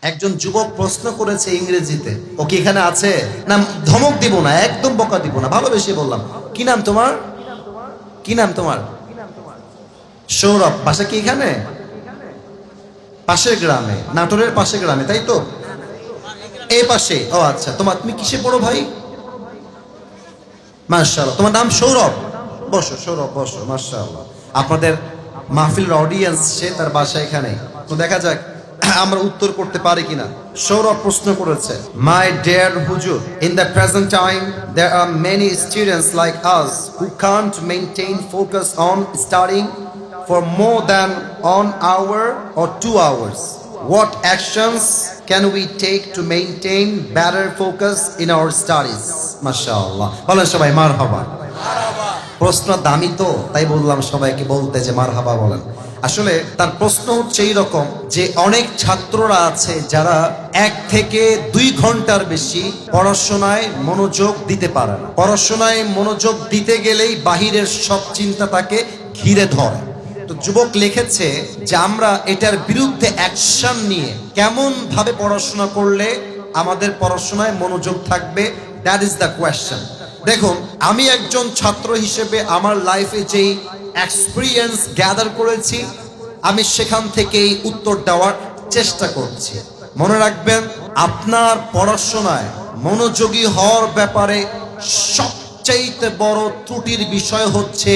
একজন যুবক প্রশ্ন করেছে ইংরেজিতে, ও কি এখানে আছে? না, ধমক দিব না, একদম বকা দিব না, ভালোবেসে বললাম, কি নাম তোমার? কি নাম তোমার? সৌরভ। বাসা কি এখানে? পাশের গ্রামে, নাটোরের পাশের গ্রামে, তাই তো? এই পাশে। ও আচ্ছা, তুমি কিসে পড়ো ভাই? মাশাআল্লাহ, তোমার নাম সৌরভ? বসো সৌরভ, বসো। মাশাআল্লাহ, আপনাদের মাহফিলের অডিয়েন্স সে, তার বাসা এখানে। তো দেখা যাক আমরা উত্তর করতে পারি কিনা। সৌরভ প্রশ্ন করেছে, মাই ডিয়ার হুজুর, in the present time there are many students like us who can't maintain focus on studying for more than 1 hour or 2 hours. What actions can we take to maintain better focus in our studies? মাশাআল্লাহ, বলেন সবাই মারহাবা। প্রশ্ন দামি তো, তাই বললাম সবাইকে বলতে যে মারহাবা বলেন। আসলে তার প্রশ্ন হচ্ছে এইরকম যে অনেক ছাত্ররা আছে যারা 1 থেকে 2 ঘন্টার বেশি পড়াশোনায় মনোযোগ দিতে পারে না। পড়াশোনায় মনোযোগ দিতে গেলেই বাহিরের সব চিন্তা তাকে ঘিরে ধরে। তো যুবক লিখেছে যে আমরা এটার বিরুদ্ধে অ্যাকশন নিয়ে কেমন ভাবে পড়াশোনা করলে আমাদের পড়াশোনায় মনোযোগ থাকবে, দ্যাট ইজ দ্য কোয়েশ্চেন। দেখুন, আমি একজন ছাত্র হিসেবে আমার লাইফে যেই এক্সপিরিয়েন্স গ্যাদার করেছি, আমি সেখান থেকেই উত্তর দেওয়ার চেষ্টা করছি। মনে রাখবেন, আপনার পড়াশোনায় মনোযোগী হওয়ার ব্যাপারে সবচেয়ে বড় ত্রুটির বিষয় হচ্ছে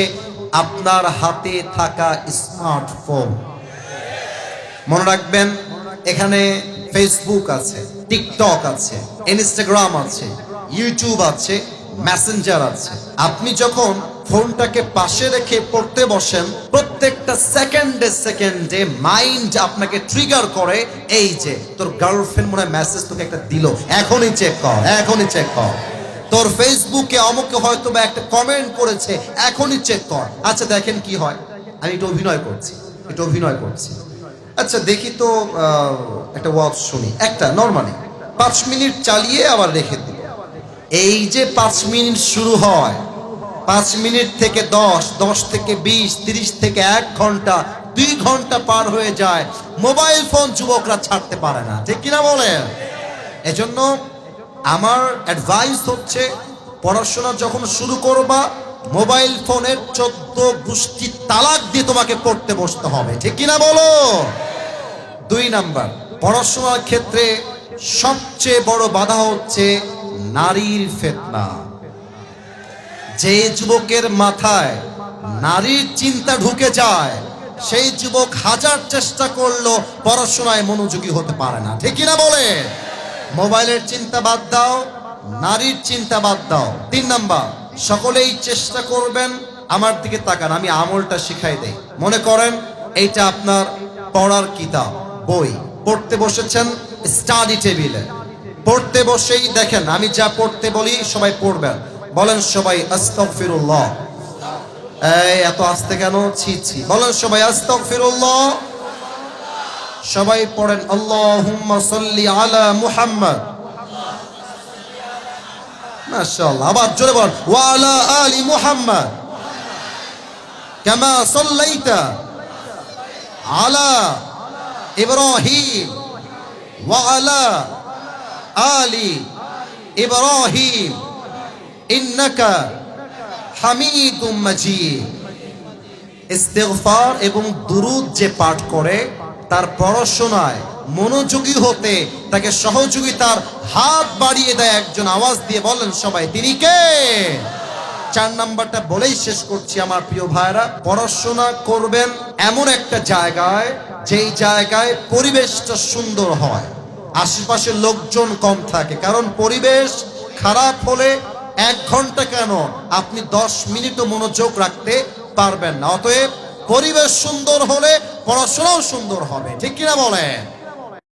আপনার হাতে থাকা স্মার্টফোন। মনে রাখবেন, এখানে ফেসবুক আছে, টিকটক আছে, ইনস্টাগ্রাম আছে, ইউটিউব আছে, মেসেঞ্জার আছে। আপনি যখন ফোনটাকে পাশে রেখে পড়তে বসেন, প্রত্যেকটা সেকেন্ডে সেকেন্ডে মাইন্ড আপনাকে ট্রিগার করে, এই যে তোর গার্লফ্রেন্ড মনে হয় মেসেজ তোকে একটা দিল, এখনই চেক কর, এখনই চেক কর। তোর ফেসবুকে অমুকে হয়তো বা একটা কমেন্ট করেছে, এখনই চেক কর। আচ্ছা দেখেন কি হয়, আমি একটু অভিনয় করছি। আচ্ছা দেখি তো, একটা ওয়াজ শুনি, একটা নর্মালি 5 মিনিট চালিয়ে আবার রেখে দিই। এই যে 5 মিনিট শুরু হয়, 5 মিনিট থেকে 10, 10 থেকে 20, 30 থেকে 1 ঘন্টা, 2 ঘন্টা পার হয়ে যায়। মোবাইল ফোন যুবকরা ছাড়তে পারে না, ঠিক কিনা বলেন? এজন্য আমার অ্যাডভাইস হচ্ছে, পড়াশোনা যখন শুরু করবা, মোবাইল ফোনের 14 গোষ্ঠী তালাক দিয়ে তোমাকে পড়তে বসতে হবে, ঠিক কিনা বলো? 2 নাম্বার, পড়াশোনার ক্ষেত্রে সবচেয়ে বড় বাধা হচ্ছে নারীর ফিতনা। যে যুবকের মাথায় নারীর চিন্তা ঢুকে যায়, সেই যুবক হাজার চেষ্টা করলো পড়াশোনায় মনোযোগী হতে পারে না, ঠিক কিনা বলে? মোবাইলের চিন্তা বাদ দাও, নারীর চিন্তা বাদ দাও। 3 নাম্বার, সকলেই চেষ্টা করবেন, আমার দিকে তাকান, আমি আমলটা শিখাই দেই। মনে করেন এইটা আপনার পড়ার কিতাব, বই, পড়তে বসেছেন স্টাডি টেবিলে। পড়তে বসেই দেখেন আমি যা পড়তে বলি সবাই পড়বেন। বলেন সবাই আস্তাগফিরুল্লাহ। এই এত আস্তে কেন? ছি ছি। বলেন সবাই আস্তাগফিরুল্লাহ। সবাই পড়েন আল্লাহুম্মা সাল্লি আলা মুহাম্মদ। মাশাআল্লাহ, আবার জোরে বলেন ওয়া আলা আলি মুহাম্মদ কামা সাল্লাইতা আলা ইব্রাহিম ওয়া আলা আলি ইব্রাহিম ইন্নাকা হামিদুম মাজিদ। ইস্তিগফার এবং দুরূদ যে পাঠ করে, তার পড়াশোনায় মনোযোগী হতে তাকে সহযোগিতার হাত বাড়িয়ে দেয় একজন। আওয়াজ দিয়ে বলেন সবাই, তিনি কে? 4 নাম্বারটা বলেই শেষ করছি আমার প্রিয় ভাইরা। পড়াশোনা করবেন এমন একটা জায়গায়, যেই জায়গায় পরিবেশটা সুন্দর হয়, আশেপাশে লোকজন কম থাকে। কারণ পরিবেশ খারাপ হলে 1 ঘন্টা কেন, আপনি 10 মিনিটও মনোযোগ রাখতে পারবেন না। অতএব পরিবেশ সুন্দর হলে পড়াশোনাও সুন্দর হবে, ঠিক কিনা বলেন?